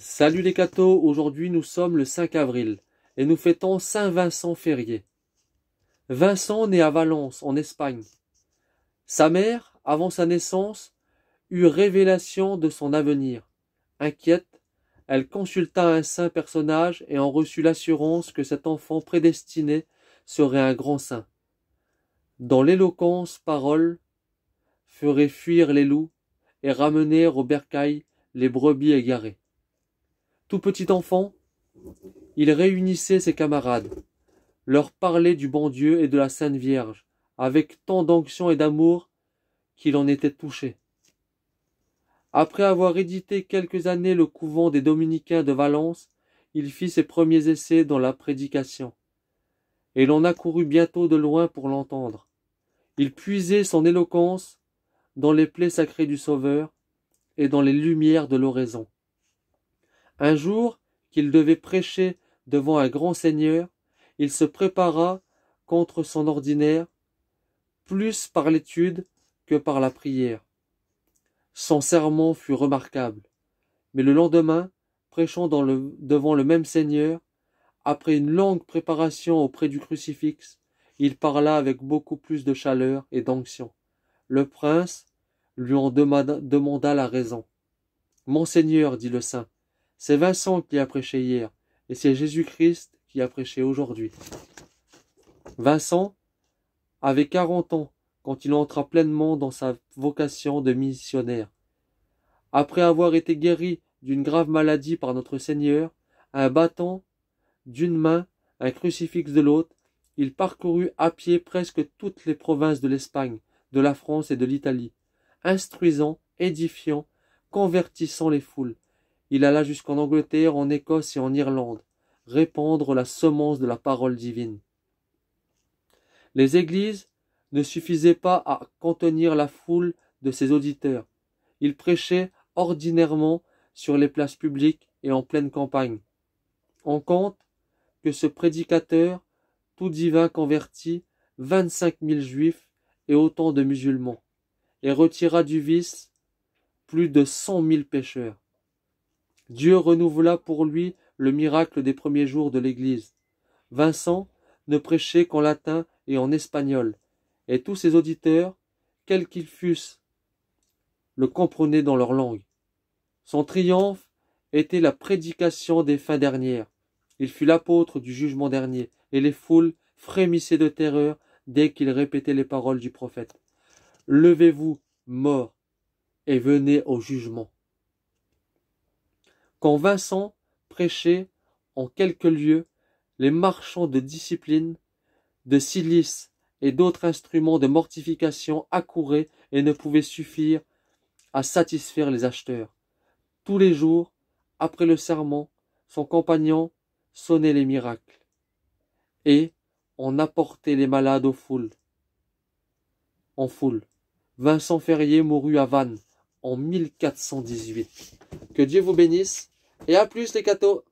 Salut les cathos, aujourd'hui nous sommes le 5 avril et nous fêtons Saint Vincent Ferrier. Vincent naît à Valence, en Espagne. Sa mère, avant sa naissance, eut révélation de son avenir. Inquiète, elle consulta un saint personnage et en reçut l'assurance que cet enfant prédestiné serait un grand saint. Dans l'éloquence parole, ferait fuir les loups et ramener au bercail les brebis égarées. Tout petit enfant, il réunissait ses camarades, leur parlait du bon Dieu et de la Sainte Vierge, avec tant d'onction et d'amour qu'il en était touché. Après avoir édité quelques années le couvent des Dominicains de Valence, il fit ses premiers essais dans la prédication, et l'on accourut bientôt de loin pour l'entendre. Il puisait son éloquence dans les plaies sacrées du Sauveur et dans les lumières de l'oraison. Un jour qu'il devait prêcher devant un grand seigneur, il se prépara contre son ordinaire, plus par l'étude que par la prière. Son sermon fut remarquable, mais le lendemain, prêchant devant le même seigneur, après une longue préparation auprès du crucifix, il parla avec beaucoup plus de chaleur et d'onction. Le prince lui en demanda la raison. « Monseigneur, dit le saint, c'est Vincent qui a prêché hier, et c'est Jésus-Christ qui a prêché aujourd'hui. » Vincent avait 40 ans quand il entra pleinement dans sa vocation de missionnaire. Après avoir été guéri d'une grave maladie par notre Seigneur, un bâton d'une main, un crucifix de l'autre, il parcourut à pied presque toutes les provinces de l'Espagne, de la France et de l'Italie, instruisant, édifiant, convertissant les foules. Il alla jusqu'en Angleterre, en Écosse et en Irlande, répandre la semence de la parole divine. Les églises ne suffisaient pas à contenir la foule de ses auditeurs. Il prêchait ordinairement sur les places publiques et en pleine campagne. On compte que ce prédicateur, tout divin, convertit 25 000 juifs et autant de musulmans, et retira du vice plus de 100 000 pécheurs. Dieu renouvela pour lui le miracle des premiers jours de l'Église. Vincent ne prêchait qu'en latin et en espagnol, et tous ses auditeurs, quels qu'ils fussent, le comprenaient dans leur langue. Son triomphe était la prédication des fins dernières. Il fut l'apôtre du jugement dernier, et les foules frémissaient de terreur dès qu'il répétait les paroles du prophète. « Levez-vous, morts, et venez au jugement. » Quand Vincent prêchait en quelques lieux, les marchands de discipline, de cilice et d'autres instruments de mortification accouraient et ne pouvaient suffire à satisfaire les acheteurs. Tous les jours, après le sermon, son compagnon sonnait les miracles, et on apportait les malades en foule. Vincent Ferrier mourut à Vannes en 1418. Que Dieu vous bénisse, et à plus les cathos!